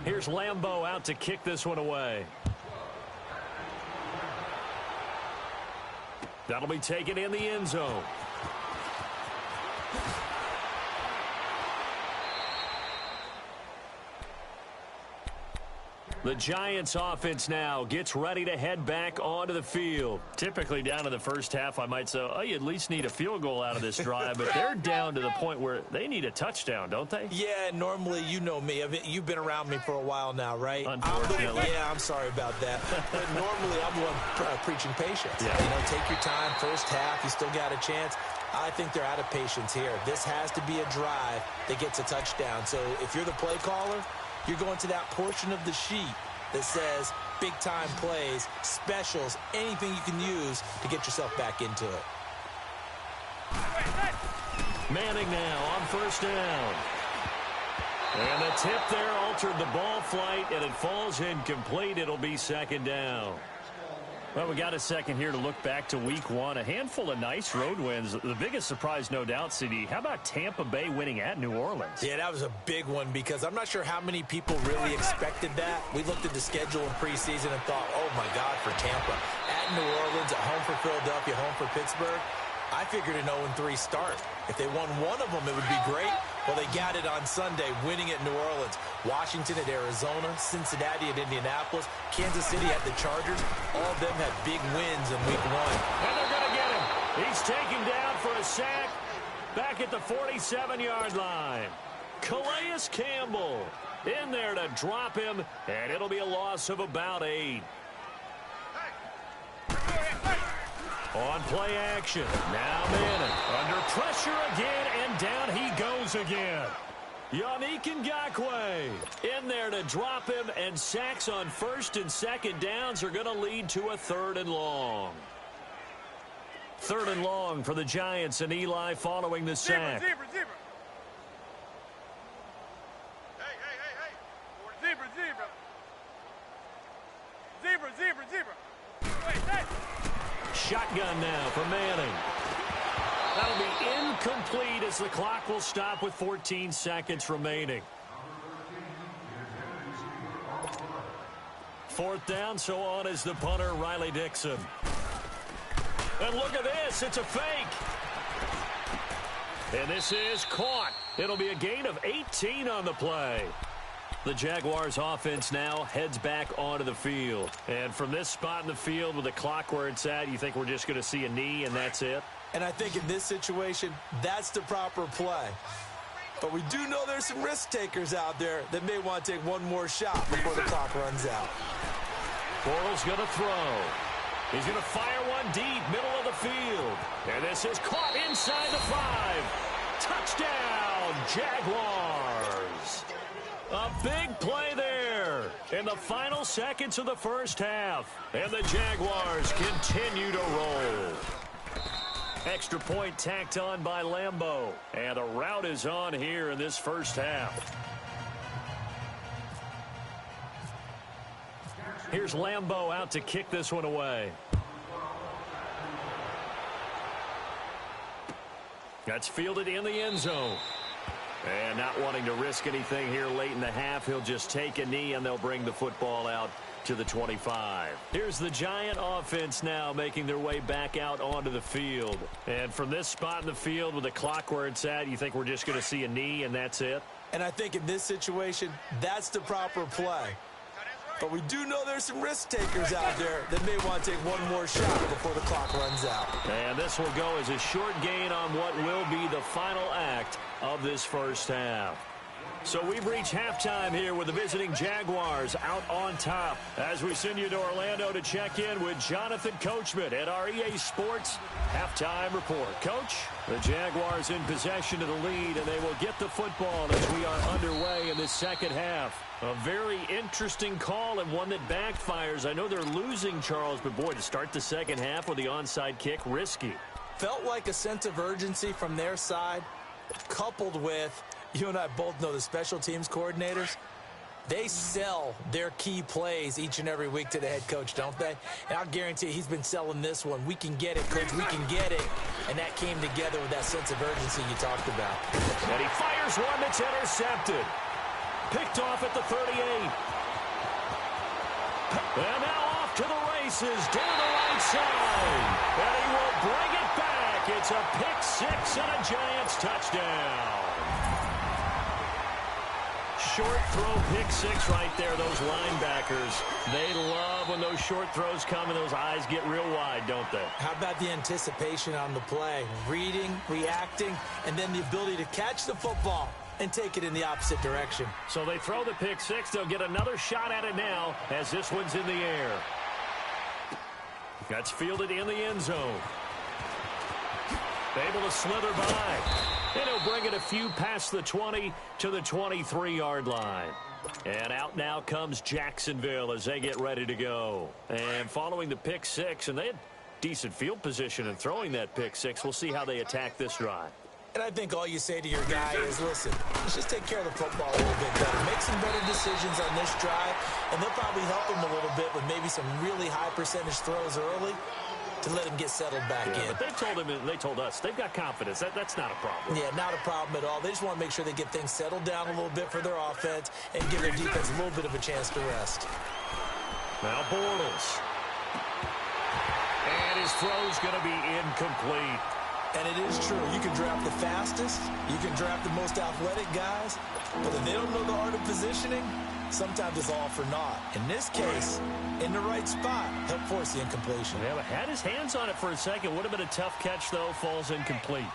Here's Lambeau out to kick this one away. That'll be taken in the end zone. The Giants offense now gets ready to head back onto the field. Typically down to the first half, I might say, oh, you at least need a field goal out of this drive, but they're down to the point where they need a touchdown, don't they? Yeah, normally, you know me. You've been around me for a while now, right? Unfortunately. I'm sorry about that. But normally, I'm the one preaching patience. Yeah. You know, take your time, first half, you still got a chance. I think they're out of patience here. This has to be a drive that gets a touchdown. So if you're the play caller, you're going to that portion of the sheet that says big-time plays, specials, anything you can use to get yourself back into it. Manning now on first down. And the tip there altered the ball flight, and it falls incomplete. It'll be second down. Well, we got a second here to look back to week one. A handful of nice road wins. The biggest surprise, no doubt, CD. How about Tampa Bay winning at New Orleans? Yeah, that was a big one because I'm not sure how many people really expected that. We looked at the schedule in preseason and thought, oh, my God, for Tampa. At New Orleans, at home for Philadelphia, home for Pittsburgh. I figured an 0-3 start. If they won one of them, it would be great. Well, they got it on Sunday, winning at New Orleans. Washington at Arizona, Cincinnati at Indianapolis, Kansas City at the Chargers. All of them had big wins in week one. And they're going to get him. He's taken down for a sack back at the 47-yard line. Calais Campbell in there to drop him, and it'll be a loss of about 8. On play action, now Manning under pressure again, and down he goes again. Yannick Ngakoue in there to drop him, and sacks on first and second downs are going to lead to a 3rd and long. 3rd and long for the Giants, and Eli following the sack. Zebra. Zebra. Hey. Shotgun now for Manning. That'll be incomplete as the clock will stop with 14 seconds remaining. 4th down, so on is the punter, Riley Dixon. And look at this, it's a fake. And this is caught. It'll be a gain of 18 on the play. The Jaguars offense now heads back onto the field. And from this spot in the field with the clock where it's at, you think we're just going to see a knee and that's it? And I think in this situation, that's the proper play. But we do know there's some risk takers out there that may want to take one more shot before the clock runs out. Bortles going to throw. He's going to fire one deep, middle of the field. And this is caught inside the 5. Touchdown, Jaguars. A big play there in the final seconds of the first half. And the Jaguars continue to roll. Extra point tacked on by Lambeau. And a rout is on here in this first half. Here's Lambeau out to kick this one away. That's fielded in the end zone. And not wanting to risk anything here late in the half, he'll just take a knee and they'll bring the football out to the 25. Here's the Giant offense now making their way back out onto the field. And from this spot in the field with the clock where it's at, you think we're just going to see a knee and that's it? And I think in this situation, that's the proper play. But we do know there's some risk takers out there that may want to take one more shot before the clock runs out. And this will go as a short gain on what will be the final act of this first half. So we've reached halftime here with the visiting Jaguars out on top. As we send you to Orlando to check in with Jonathan Coachman at our EA Sports Halftime Report. Coach, the Jaguars in possession of the lead, and they will get the football as we are underway in this second half. A very interesting call and one that backfires. I know they're losing, Charles, but boy, to start the second half with the onside kick, risky. Felt like a sense of urgency from their side, coupled with, you and I both know the special teams coordinators, they sell their key plays each and every week to the head coach, don't they? And I'll guarantee he's been selling this one. We can get it, coach, we can get it. And that came together with that sense of urgency you talked about. And he fires one that's intercepted. Picked off at the 38. And now off to the races, down the right side. And he will bring it back. It's a pick six and a Giants touchdown. Short throw pick six right there. Those linebackers, they love when those short throws come and those eyes get real wide, don't they? How about the anticipation on the play? Reading, reacting, and then the ability to catch the football and take it in the opposite direction. So they throw the pick six. They'll get another shot at it now as this one's in the air. That's fielded in the end zone. Able to slither by. And he'll bring it a few past the 20 to the 23-yard line. And out now comes Jacksonville as they get ready to go. And following the pick six, and they had decent field position in throwing that pick six. We'll see how they attack this drive. And I think all you say to your guy is, listen, let's just take care of the football a little bit better. Make some better decisions on this drive, and they'll probably help him a little bit with maybe some really high percentage throws early to let him get settled back in. But they told us they've got confidence. That's not a problem. Yeah, not a problem at all. They just want to make sure they get things settled down a little bit for their offense and give their defense a little bit of a chance to rest. Now Bortles. And his throw's going to be incomplete. And it is true. You can draft the fastest. You can draft the most athletic guys. But if they don't know the art of positioning, sometimes it's all for naught. In this case, in the right spot, help force the incompletion. Yeah, but had his hands on it for a second. Would have been a tough catch, though. Falls incomplete.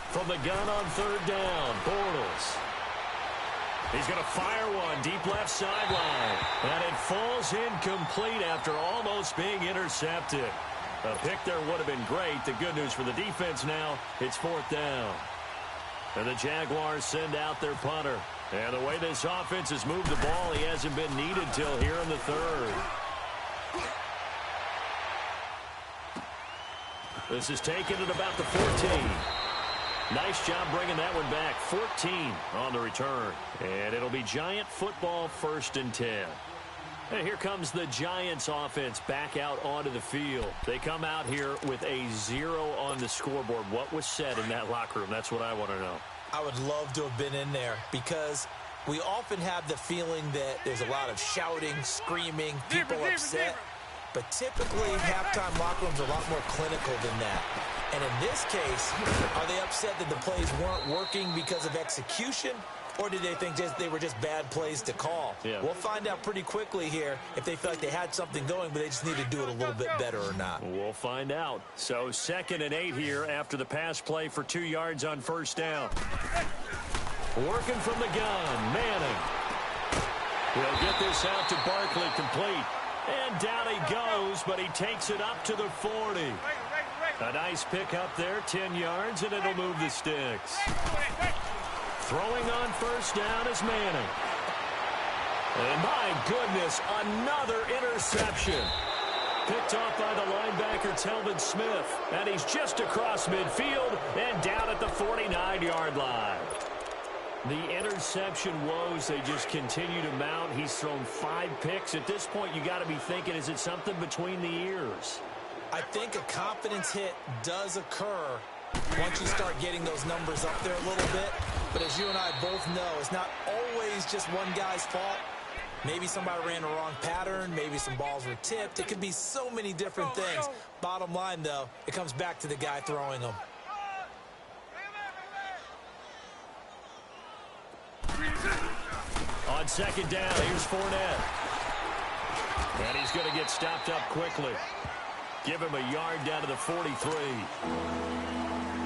From the gun on third down, Bortles. He's going to fire one deep left sideline. And it falls incomplete after almost being intercepted. A pick there would have been great. The good news for the defense now, it's fourth down. And the Jaguars send out their punter. And the way this offense has moved the ball, he hasn't been needed till here in the third. This is taken at about the 14. Nice job bringing that one back. 14 on the return. And it'll be Giant football, 1st and 10. And here comes the Giants offense back out onto the field. They come out here with a 0 on the scoreboard. What was said in that locker room? That's what I want to know. I would love to have been in there because we often have the feeling that there's a lot of shouting, screaming, people upset. But typically, halftime locker rooms are a lot more clinical than that. And in this case, are they upset that the plays weren't working because of execution? Or did they think they were just bad plays to call? Yeah. We'll find out pretty quickly here if they feel like they had something going, but they just need to do it a little bit better or not. We'll find out. So 2nd and 8 here after the pass play for 2 yards on first down. Working from the gun, Manning. He'll get this out to Barkley, complete. And down he goes, but he takes it up to the 40. A nice pick up there, 10 yards, and it'll move the sticks. Throwing on first down is Manning. And my goodness, another interception. Picked off by the linebacker, Telvin Smith. And he's just across midfield and down at the 49-yard line. The interception woes, they just continue to mount. He's thrown 5 picks. At this point, you got to be thinking, is it something between the ears? I think a confidence hit does occur once you start getting those numbers up there a little bit. But as you and I both know, it's not always just one guy's fault. Maybe somebody ran the wrong pattern. Maybe some balls were tipped. It could be so many different things. Bottom line, though, it comes back to the guy throwing them. On second down, here's Fournette. And he's going to get stopped up quickly. Give him a yard down to the 43.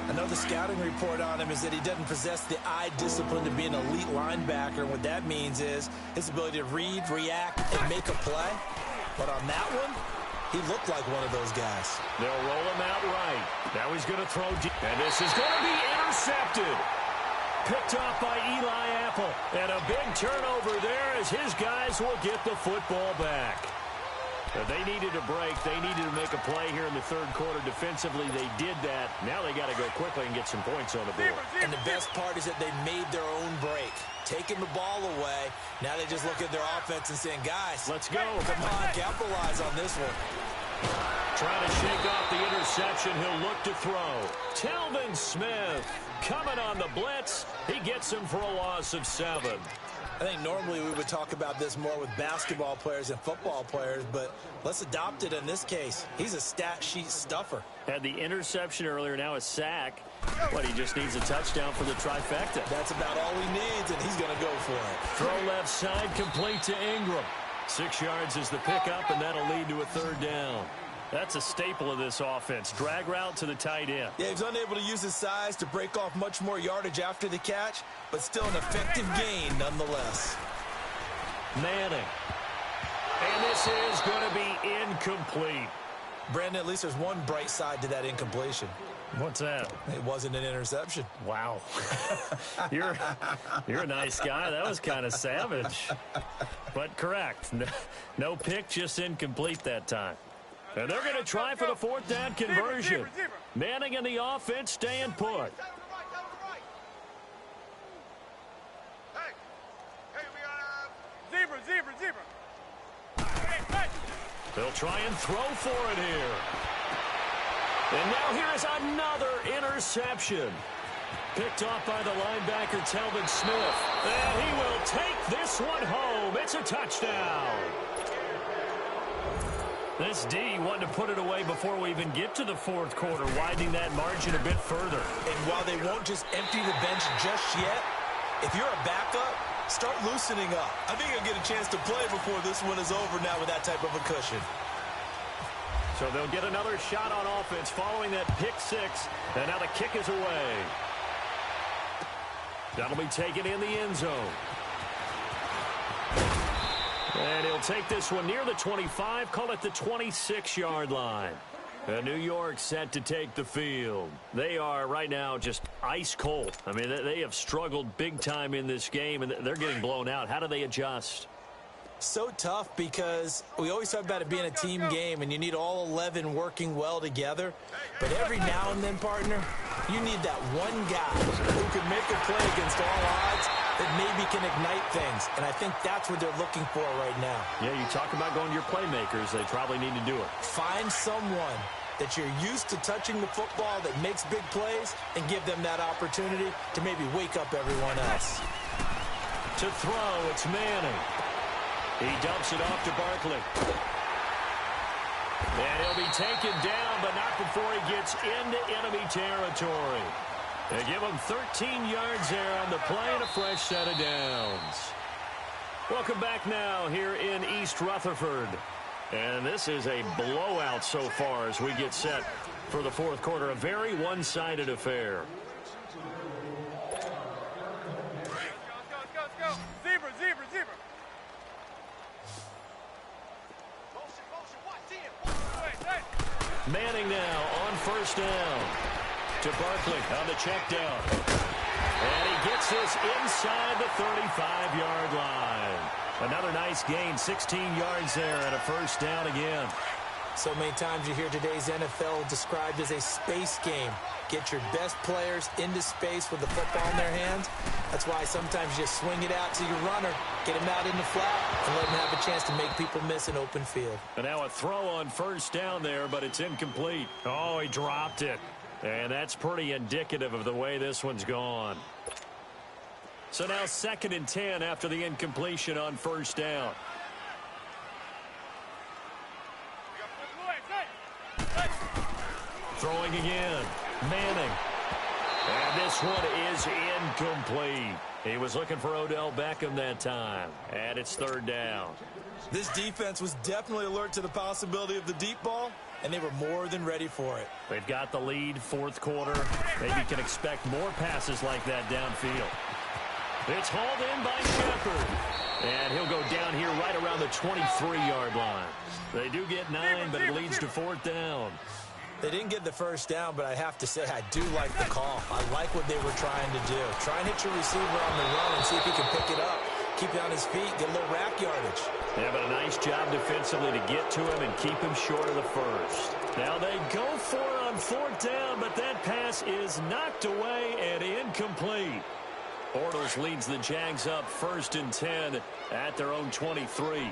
I know the scouting report on him is that he doesn't possess the eye discipline to be an elite linebacker. What that means is his ability to read, react, and make a play. But on that one, he looked like one of those guys. They'll roll him out right. Now he's going to throw deep. And this is going to be intercepted. Picked off by Eli Apple. And a big turnover there as his guys will get the football back. They needed a break. They needed to make a play here in the third quarter. Defensively, they did that. Now they got to go quickly and get some points on the board. And the best part is that they made their own break. Taking the ball away. Now they just look at their offense and saying, guys, let's go. Come on, capitalize on this one. Trying to shake off the interception. He'll look to throw. Telvin Smith coming on the blitz. He gets him for a loss of 7. I think normally we would talk about this more with basketball players and football players, but let's adopt it in this case. He's a stat sheet stuffer. Had the interception earlier, now a sack. But he just needs a touchdown for the trifecta. That's about all he needs, and he's going to go for it. Throw left side, complete to Ingram. 6 yards is the pickup, and that'll lead to a 3rd down. That's a staple of this offense. Drag route to the tight end. Yeah, he's unable to use his size to break off much more yardage after the catch, but still an effective gain nonetheless. Manning. And this is going to be incomplete. Brandon, at least there's one bright side to that incompletion. What's that? It wasn't an interception. Wow. You're a nice guy. That was kind of savage. But correct. No pick, just incomplete that time. And they're going to try for the 4th down conversion. Manning and the offense staying put. They'll try and throw for it here. And now here is another interception. Picked off by the linebacker, Telvin Smith. And he will take this one home. It's a touchdown. This D wanted to put it away before we even get to the 4th quarter, widening that margin a bit further. And while they won't just empty the bench just yet, if you're a backup, start loosening up. I think he'll get a chance to play before this one is over now with that type of a cushion. So they'll get another shot on offense following that pick 6, and now the kick is away. That'll be taken in the end zone. And he'll take this one near the 25, call it the 26-yard line. And New York set to take the field. They are right now just ice cold. I mean, they have struggled big time in this game, and they're getting blown out. How do they adjust? So tough because we always talk about it being a team game, and you need all 11 working well together. But every now and then, partner, you need that one guy who can make a play against all odds that maybe can ignite things. And I think that's what they're looking for right now. Yeah, you talk about going to your playmakers. They probably need to do it. Find someone that you're used to touching the football that makes big plays and give them that opportunity to maybe wake up everyone else. To throw, it's Manning. He dumps it off to Barkley. And he'll be taken down, but not before he gets into enemy territory. They give him 13 yards there on the play and a fresh set of downs. Welcome back now here in East Rutherford. And this is a blowout so far as we get set for the 4th quarter. A very one-sided affair. Let's go. Zebra. Manning now on 1st down. To Barkley on the check down. And he gets this inside the 35-yard line. Another nice gain, 16 yards there and a 1st down again. So many times you hear today's NFL described as a space game. Get your best players into space with the football in their hands. That's why sometimes you just swing it out to your runner, get him out in the flat, and let him have a chance to make people miss an open field. And now a throw on 1st down there, but it's incomplete. Oh, he dropped it. And that's pretty indicative of the way this one's gone. So now 2nd and 10 after the incompletion on 1st down. Throwing again. Manning. And this one is incomplete. He was looking for Odell Beckham that time. And it's 3rd down. This defense was definitely alert to the possibility of the deep ball, and they were more than ready for it. They've got the lead, 4th quarter. Maybe can expect more passes like that downfield. It's hauled in by Shepard. And he'll go down here right around the 23-yard line. They do get 9, but it leads to 4th down. They didn't get the 1st down, but I have to say I do like the call. I like what they were trying to do. Try and hit your receiver on the run and see if he can pick it up. Keep it on his feet, get a little rack yardage. Yeah, but a nice job defensively to get to him and keep him short of the 1st. Now they go for it on 4th down, but that pass is knocked away and incomplete. Bortles leads the Jags up 1st and 10 at their own 23.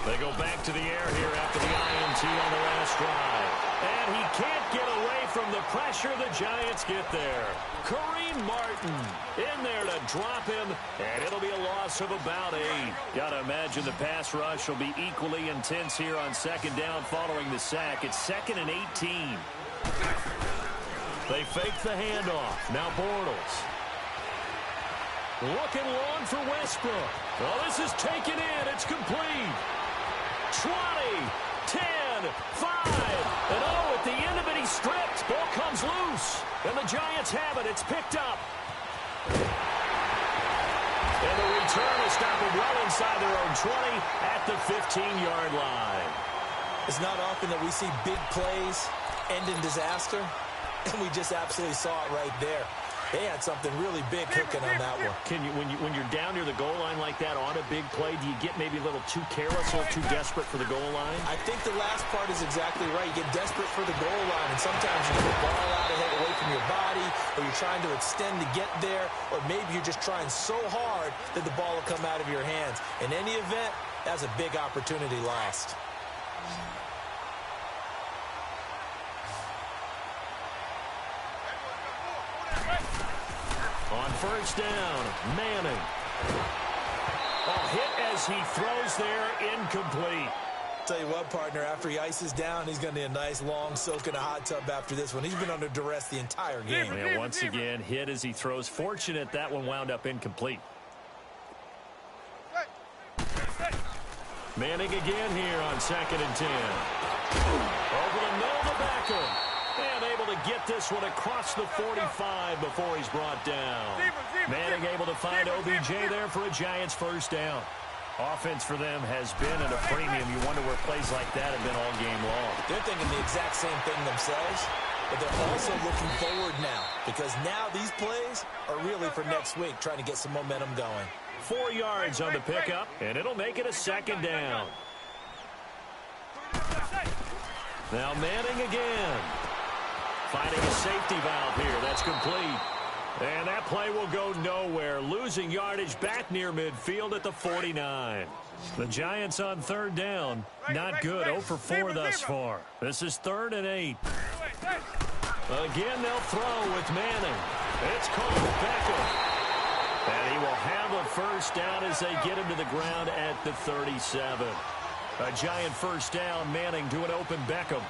They go back to the air here after the INT on the last drive. And he can't get away from the pressure. The Giants get there. Kareem Martin in there to drop him, and it'll be a loss of about 8. Got to imagine the pass rush will be equally intense here on second down following the sack. It's 2nd and 18. They fake the handoff. Now Bortles. Looking long for Westbrook. Well, this is taken in. It's complete. 20, 10, 5, and at the end of it, he's stripped. Ball comes loose, and the Giants have it. It's picked up. And the return is stopped well inside their own 20 at the 15-yard line. It's not often that we see big plays end in disaster, and we just absolutely saw it right there. They had something really big cooking on that one. When you're down near the goal line like that on a big play, do you get maybe a little too careless or too desperate for the goal line? I think the last part is exactly right. You get desperate for the goal line, and sometimes you get the ball out of it away from your body, or you're trying to extend to get there, or maybe you're just trying so hard that the ball will come out of your hands. In any event, that's a big opportunity lost. On first down, Manning. Hit as he throws there, incomplete. Tell you what, partner, after he ices down, he's going to need a nice long soak in a hot tub after this one. He's been under duress the entire game. And once again, hit as he throws. Fortunate that one wound up incomplete. Manning again here on 2nd and 10. Over the middle of the Beckham. And able to get this one across the 45 before he's brought down. Manning able to find OBJ there for a Giants first down. Offense for them has been at a premium. You wonder where plays like that have been all game long. They're thinking the exact same thing themselves, but they're also looking forward now, because now these plays are really for next week, trying to get some momentum going. 4 yards on the pickup, and it'll make it a second down. Now Manning again. Finding a safety valve here. That's complete. And that play will go nowhere. Losing yardage back near midfield at the 49. The Giants on third down. Not good. 0 for 4 thus far. This is 3rd and 8. Again, they'll throw with Manning. It's called Beckham. And he will have a first down as they get him to the ground at the 37. A Giant first down. Manning to an open Beckham.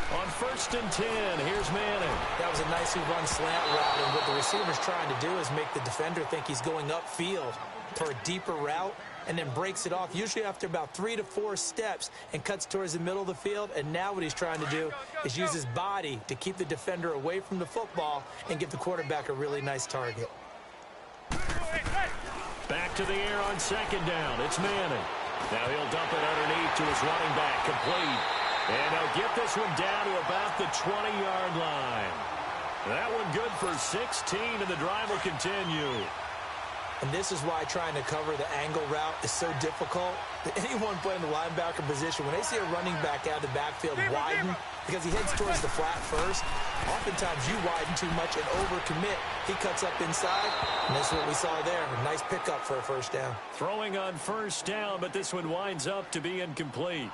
On 1st and 10, here's Manning. That was a nicely run slant route, and what the receiver's trying to do is make the defender think he's going upfield for a deeper route, and then breaks it off, usually after about 3 to 4 steps, and cuts towards the middle of the field. And now what he's trying to do is use his body to keep the defender away from the football and give the quarterback a really nice target. Back to the air on 2nd down. It's Manning. Now he'll dump it underneath to his running back, complete. And he'll get this one down to about the 20-yard line. That one good for 16, and the drive will continue. And this is why trying to cover the angle route is so difficult. Anyone playing the linebacker position, when they see a running back out of the backfield widen, because he heads towards the flat first, oftentimes you widen too much and overcommit. He cuts up inside, and that's what we saw there. A nice pickup for a first down. Throwing on first down, but this one winds up to be incomplete.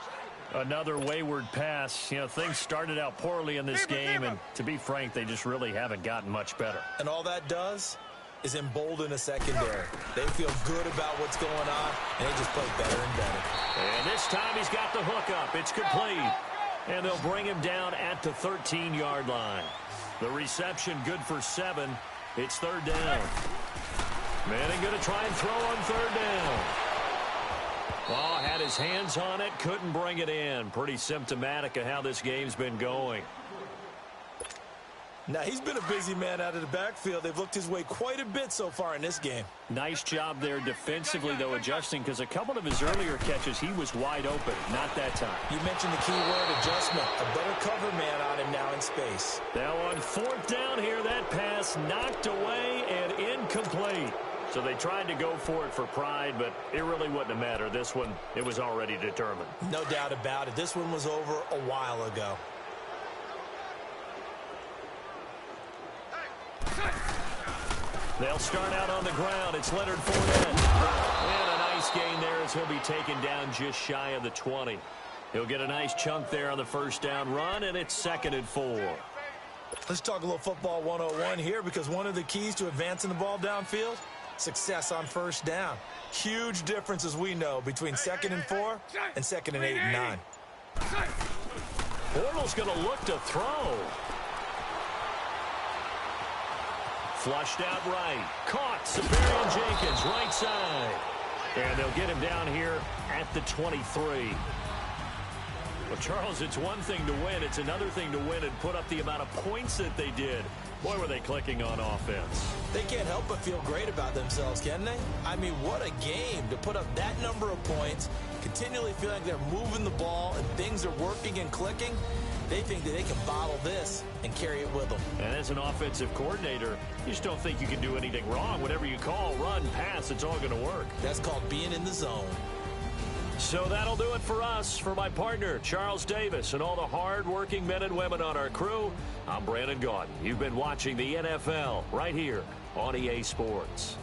Another wayward pass. You know, things started out poorly in this game, and to be frank, they just really haven't gotten much better. And all that does is embolden a secondary. They feel good about what's going on, and they just play better and better. And this time he's got the hookup. It's complete. And they'll bring him down at the 13-yard line. The reception good for 7. It's 3rd down. Manning going to try and throw on 3rd down. Oh, had his hands on it, couldn't bring it in. Pretty symptomatic of how this game's been going. Now, he's been a busy man out of the backfield. They've looked his way quite a bit so far in this game. Nice job there defensively, though, adjusting, because a couple of his earlier catches, he was wide open. Not that time. You mentioned the key word, adjustment. A better cover man on him now in space. Now on 4th down here, that pass knocked away and incomplete. So they tried to go for it for pride, but it really wouldn't have mattered. This one, it was already determined. No doubt about it. This one was over a while ago. They'll start out on the ground. It's Leonard Fournette. And a nice nice gain there as he'll be taken down just shy of the 20. He'll get a nice chunk there on the first down run, and it's 2nd and 4. Let's talk a little football 101 here, because one of the keys to advancing the ball downfield, success on first down. Huge difference, as we know, between 2nd and 4 and 2nd and 8 and 9. Bortles going to look to throw. Flushed out right. Caught. Severian Jenkins, right side. And they'll get him down here at the 23. Well, Charles, it's one thing to win. It's another thing to win and put up the amount of points that they did. Boy, were they clicking on offense. They can't help but feel great about themselves, can they? I mean, what a game to put up that number of points, continually feeling like they're moving the ball and things are working and clicking. They think that they can bottle this and carry it with them. And as an offensive coordinator, you just don't think you can do anything wrong. Whatever you call, run, pass, it's all going to work. That's called being in the zone. So that'll do it for us. For my partner, Charles Davis, and all the hard-working men and women on our crew, I'm Brandon Gaudin. You've been watching the NFL right here on EA Sports.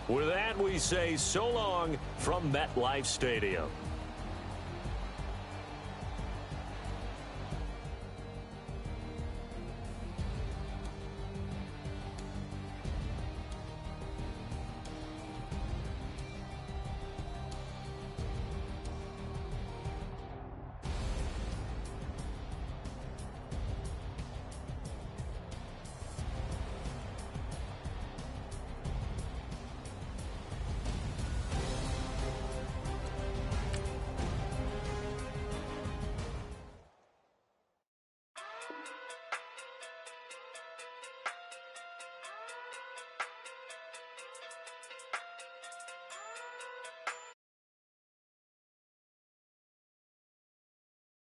With that, we say so long from MetLife Stadium.